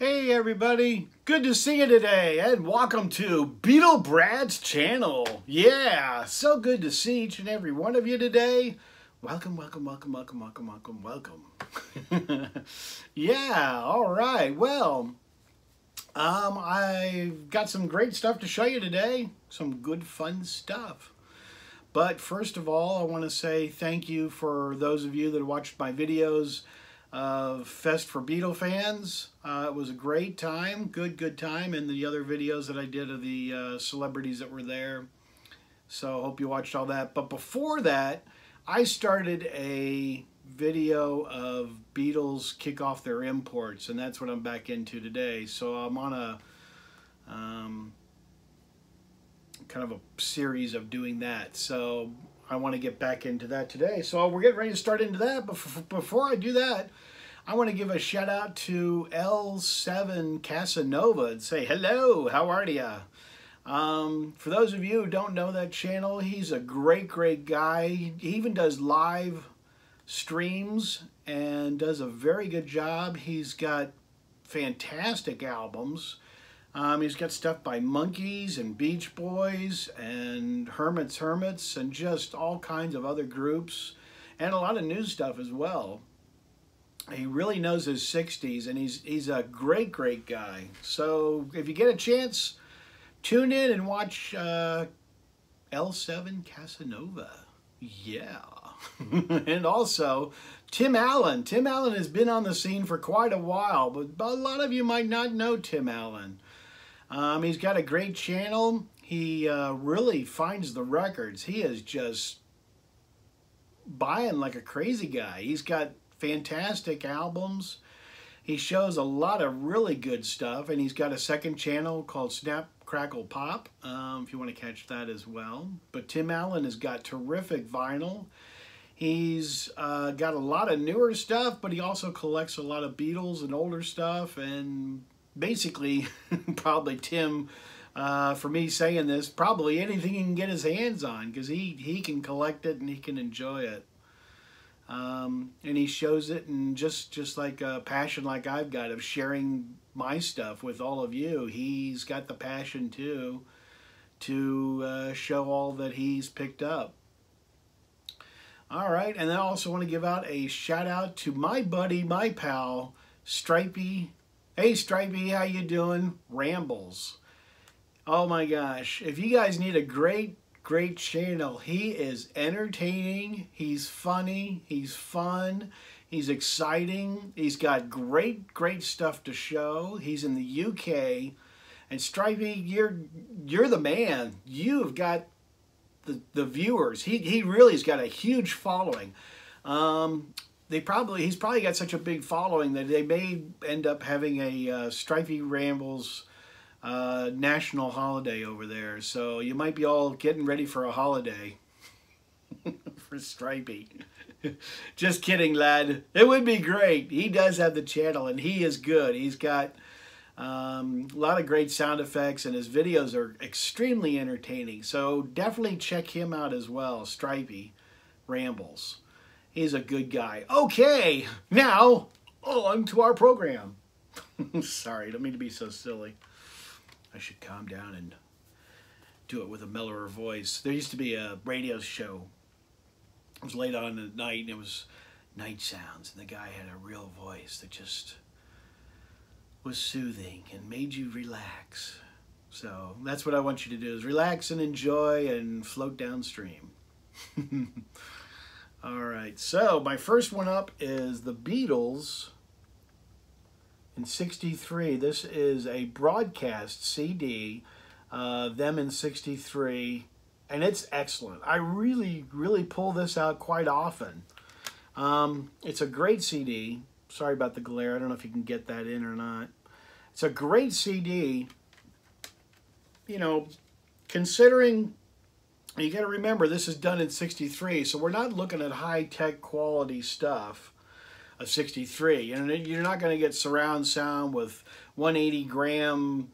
Hey everybody, good to see you today and welcome to Beetle Brad's channel. Yeah, so good to see each and every one of you today. Welcome, welcome, welcome, welcome, welcome, welcome, welcome. Yeah, all right. Well, I've got some great stuff to show you today. Some good fun stuff. But first of all, I want to say thank you for those of you that watched my videos of Fest for Beatle fans. It was a great time, good time, and the other videos that I did of the celebrities that were there. So I hope you watched all that. But before that, I started a video of Beatles kick off their imports, and that's what I'm back into today. So I'm on a kind of a series of doing that. So I want to get back into that today. So we're getting ready to start into that. But before I do that, I want to give a shout out to L7 Casanova and say hello, how are ya? For those of you who don't know that channel, he's a great guy. He even does live streams and does a very good job. He's got fantastic albums. He's got stuff by Monkees and Beach Boys and Hermits and just all kinds of other groups and a lot of new stuff as well. He really knows his 60s and he's a great guy. So if you get a chance, tune in and watch L7 Casanova. Yeah. And also Tim Allen. Tim Allen has been on the scene for quite a while, but a lot of you might not know Tim Allen. He's got a great channel. He really finds the records. He is just buying like a crazy guy. He's got fantastic albums. He shows a lot of really good stuff, and he's got a second channel called Snap Crackle Pop, if you want to catch that as well. But Tim Allen has got terrific vinyl. He's got a lot of newer stuff, but he also collects a lot of Beatles and older stuff, and basically, probably Tim, for me saying this, probably anything he can get his hands on, because he can collect it and he can enjoy it. And he shows it in just like a passion like I've got of sharing my stuff with all of you. He's got the passion too to show all that he's picked up. All right, and then I also want to give out a shout out to my buddy, my pal, Stripey. Hey Stripey, how you doing? Rambles. Oh my gosh, if you guys need a great channel, he is entertaining, he's funny, he's fun, he's exciting, he's got great stuff to show. He's in the UK, and Stripey, you're the man. You've got the viewers. He really's got a huge following. He's probably got such a big following that they may end up having a Stripey Rambles national holiday over there. So you might be all getting ready for a holiday for Stripey. Just kidding, lad. It would be great. He does have the channel and he is good. He's got a lot of great sound effects and his videos are extremely entertaining. So definitely check him out as well, Stripey Rambles. He's a good guy. Okay, now on to our program. Sorry, I don't mean to be so silly. I should calm down and do it with a mellower voice. There used to be a radio show. It was late on at night, and it was night sounds, and the guy had a real voice that just was soothing and made you relax. So that's what I want you to do, is relax and enjoy and float downstream. All right, so my first one up is the Beatles in '63. This is a broadcast CD, them in '63, and it's excellent. I really pull this out quite often. It's a great CD. Sorry about the glare. I don't know if you can get that in or not. It's a great CD. You know, considering, you got to remember this is done in '63, so we're not looking at high-tech quality stuff of '63. And you're not going to get surround sound with 180 gram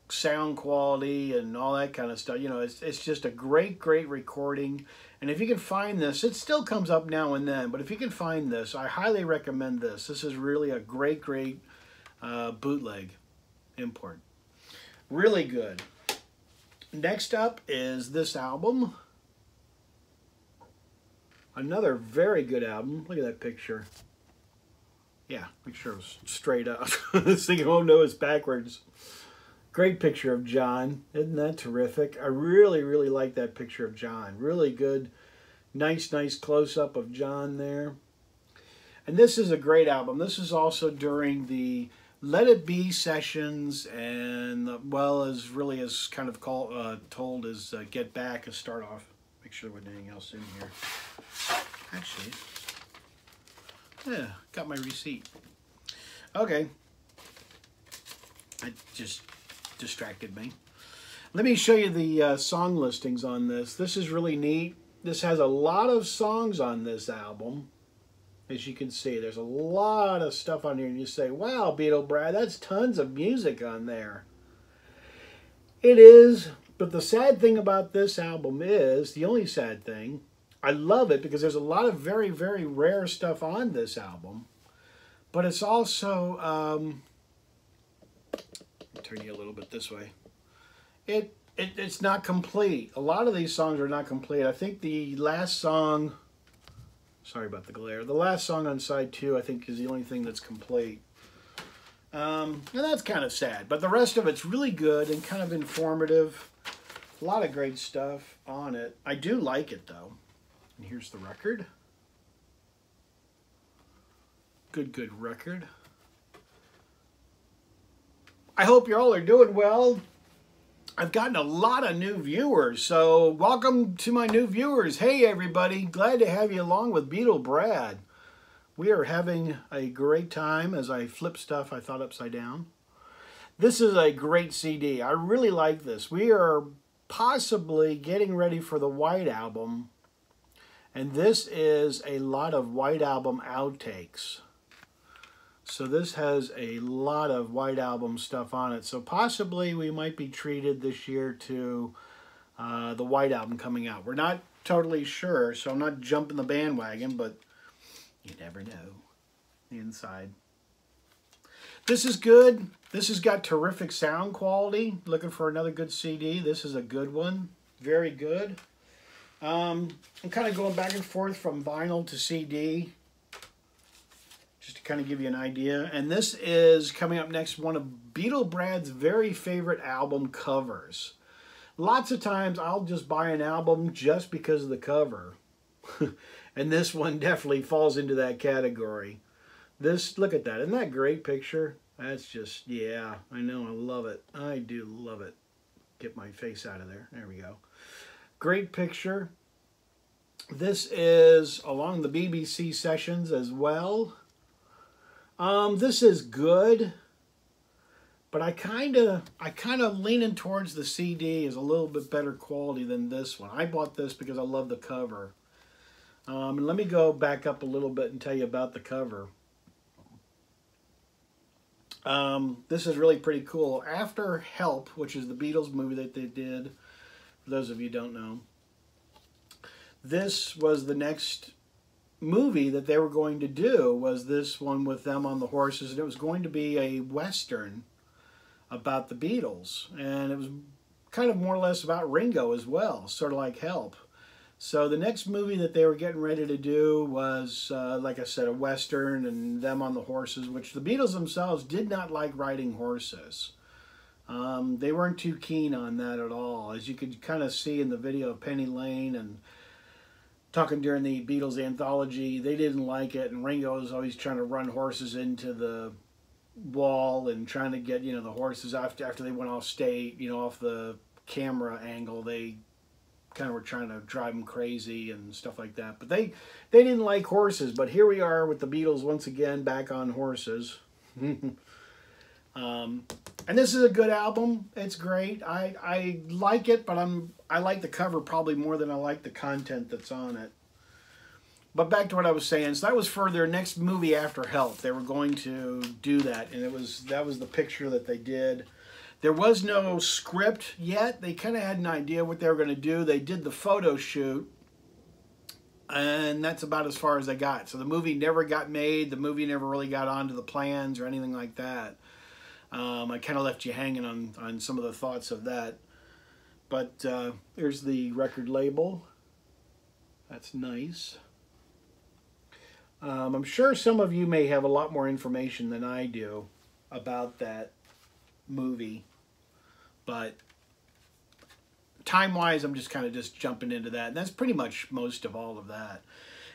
sound quality and all that kind of stuff. You know, it's just a great recording. And if you can find this, it still comes up now and then, but if you can find this, I highly recommend this. This is really a great bootleg import. Really good. Next up is this album. Another very good album. Look at that picture. Yeah, make sure it was straight up. This thing, oh no, it's backwards. Great picture of John. Isn't that terrific? I really, really like that picture of John. Really good, nice close-up of John there. And this is a great album. This is also during the Let It Be sessions, and well as really as kind of told as Get Back as start off. Make sure there wasn't anything else in here. Actually, yeah, got my receipt. Okay. It just distracted me. Let me show you the song listings on this. This is really neat. This has a lot of songs on this album. As you can see, there's a lot of stuff on here, and you say, wow, Beatle Brad, that's tons of music on there. It is, but the sad thing about this album is, the only sad thing, I love it because there's a lot of very, very rare stuff on this album, but it's also, turn you a little bit this way, it's not complete. A lot of these songs are not complete. I think the last song, sorry about the glare, the last song on side 2 I think is the only thing that's complete. And that's kind of sad, but the rest of it's really good and kind of informative. A lot of great stuff on it. I do like it though. And here's the record. Good record. I hope you all are doing well. I've gotten a lot of new viewers, so welcome to my new viewers. Hey everybody, glad to have you along with Beatle Brad. We are having a great time as I flip stuff I thought upside down. This is a great CD. I really like this. We are possibly getting ready for the White Album, and this is a lot of White Album outtakes. So this has a lot of White Album stuff on it. So possibly we might be treated this year to the White Album coming out. We're not totally sure, so I'm not jumping the bandwagon, but you never know. The inside. This is good. This has got terrific sound quality. Looking for another good CD. This is a good one. Very good. I'm kind of going back and forth from vinyl to CD, just to kind of give you an idea. And this is coming up next, one of Beatle Brad's very favorite album covers. Lots of times I'll just buy an album just because of the cover. And this one definitely falls into that category. This, look at that. Isn't that a great picture? That's just, yeah, I know, I love it. I do love it. Get my face out of there. There we go. Great picture. This is along the BBC sessions as well. This is good, but I kind of leaning towards the CD is a little bit better quality than this one. I bought this because I love the cover. And let me go back up a little bit and tell you about the cover. This is really pretty cool. After Help, which is the Beatles movie that they did, for those of you who don't know, this was the next movie that they were going to do, was this one with them on the horses, and it was going to be a Western about the Beatles, and it was kind of more or less about Ringo as well, sort of like Help. So the next movie that they were getting ready to do was, like I said, a Western and them on the horses, which the Beatles themselves did not like riding horses. They weren't too keen on that at all. As you could kind of see in the video of Penny Lane and talking during the Beatles anthology, they didn't like it, and Ringo was always trying to run horses into the wall and trying to get, the horses after they went off state, off the camera angle. They kind of were trying to drive them crazy and stuff like that. But they didn't like horses. But here we are with the Beatles once again back on horses. And this is a good album. It's great. I like it, but I like the cover probably more than I like the content that's on it. But back to what I was saying. So that was for their next movie after Help. They were going to do that, and that was the picture that they did. There was no script yet. They kind of had an idea what they were going to do. They did the photo shoot, And that's about as far as I got. So the movie never got made. The movie never really got onto the plans or anything like that. I kind of left you hanging on some of the thoughts of that. But here's the record label. That's nice. I'm sure some of you may have a lot more information than I do about that movie. But time-wise, I'm just kind of just jumping into that. And that's pretty much most of all of that.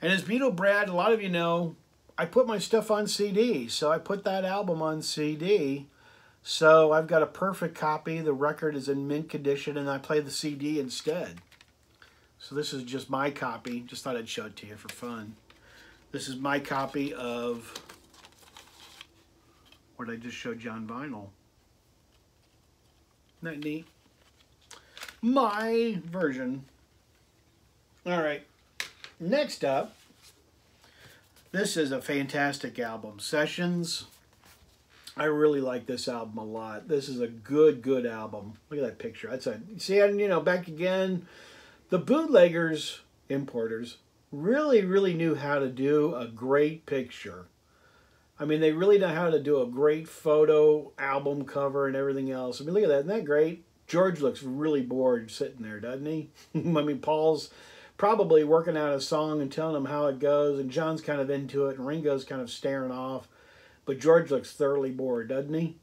And as Beatle Brad, a lot of you know, I put my stuff on CD. So I put that album on CD. So I've got a perfect copy. The record is in mint condition, and I play the CD instead. So this is just my copy. Just thought I'd show it to you for fun. This is my copy of what I just showed you on vinyl. Isn't that neat? My version. All right. Next up, this is a fantastic album. Sessions. I really like this album a lot. This is a good album. Look at that picture. That's a, see, and you know, back again, the bootleggers, importers, really knew how to do a great picture. I mean, they really know how to do a great photo, album cover, and everything else. I mean, look at that. Isn't that great? George looks really bored sitting there, doesn't he? I mean, Paul's probably working out a song and telling him how it goes, and John's kind of into it, and Ringo's kind of staring off. But George looks thoroughly bored, doesn't he?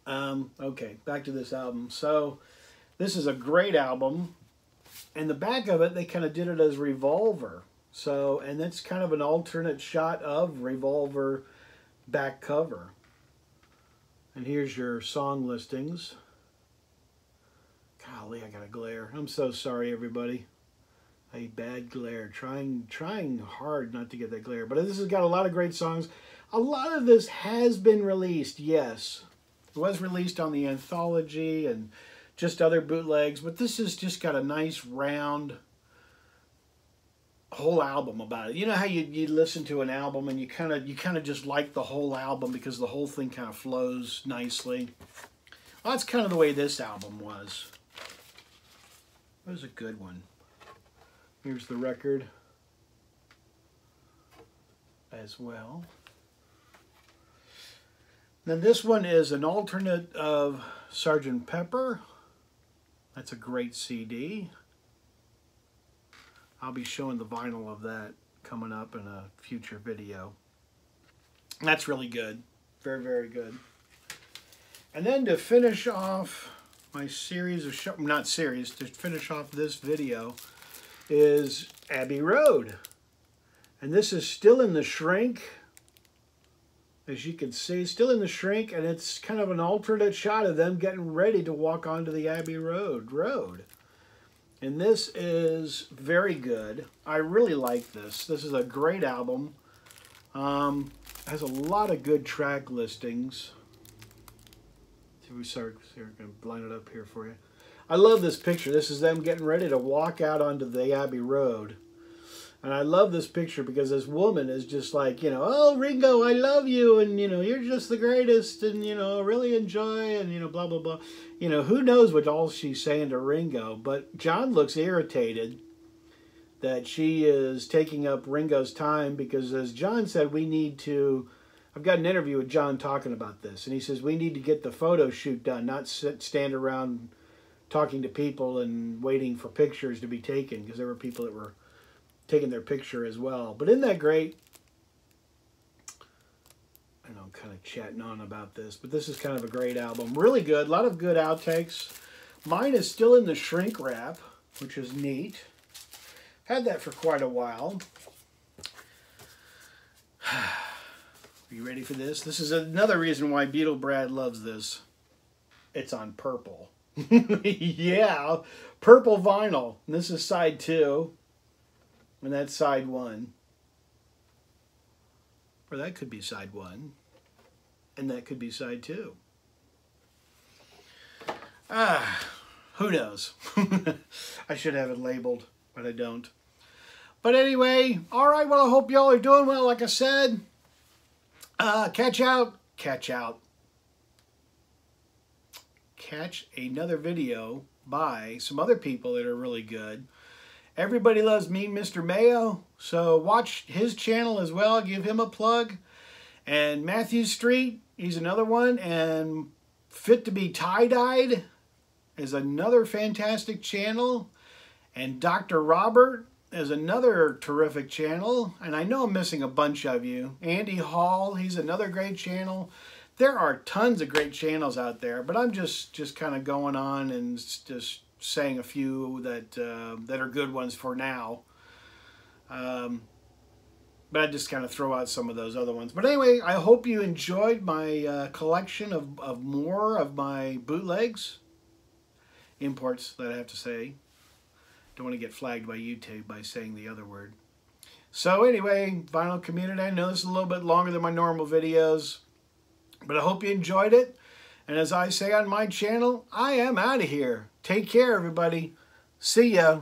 Okay, back to this album. So, this is a great album. And the back of it, they kind of did it as Revolver. So, and that's kind of an alternate shot of Revolver back cover. And here's your song listings. Golly, I got a glare. I'm so sorry, everybody. A bad glare. Trying hard not to get that glare. But this has got a lot of great songs. A lot of this has been released, yes. It was released on the anthology and just other bootlegs, but this has just got a nice round whole album about it. You know how you listen to an album and you kind of just like the whole album because the whole thing kind of flows nicely. Well, that's kind of the way this album was. It was a good one. Here's the record as well. Then this one is an alternate of Sgt. Pepper. That's a great CD. I'll be showing the vinyl of that coming up in a future video. That's really good. Very good. And then to finish off my series of to finish off this video is Abbey Road. And this is still in the shrink. As you can see, still in the shrink, and it's kind of an alternate shot of them getting ready to walk onto the Abbey Road. And this is very good. I really like this. This is a great album. Has a lot of good track listings. We're going to line it up here for you. I love this picture. This is them getting ready to walk out onto the Abbey Road. And I love this picture because this woman is just like, you know, oh, Ringo, I love you. And, you know, you're just the greatest. And, you know, really enjoy. And, you know, blah, blah, blah. You know, who knows what all she's saying to Ringo. But John looks irritated that she is taking up Ringo's time because, as John said, we need to... I've got an interview with John talking about this. And he says, we need to get the photo shoot done, not stand around talking to people and waiting for pictures to be taken. Because there were people that were taking their picture as well. But isn't that great? I know I'm kind of chatting on about this, but this is kind of a great album. Really good. A lot of good outtakes. Mine is still in the shrink wrap, which is neat. Had that for quite a while. Are you ready for this? This is another reason why Beatle Brad loves this. It's on purple. Yeah, purple vinyl. And this is side 2. And that's side 1. Or that could be side 1. And that could be side 2. Who knows? I should have it labeled, but I don't. But anyway, all right, well, I hope y'all are doing well. Like I said, catch another video by some other people that are really good. Everybody loves Mean Mr. Mayo, so watch his channel as well. Give him a plug. And Matthew Street, he's another one. And Fit to be Tie-Dyed is another fantastic channel. And Dr. Robert is another terrific channel. And I know I'm missing a bunch of you. Andy Hall, he's another great channel. There are tons of great channels out there, but I'm just kind of going on and just saying a few that are good ones for now. But I just kind of throw out some of those other ones. But anyway, I hope you enjoyed my collection of more of my bootlegs. Imports, that I have to say. Don't want to get flagged by YouTube by saying the other word. So anyway, vinyl community, I know this is a little bit longer than my normal videos, but I hope you enjoyed it. And as I say on my channel, I am out of here. Take care, everybody. See ya.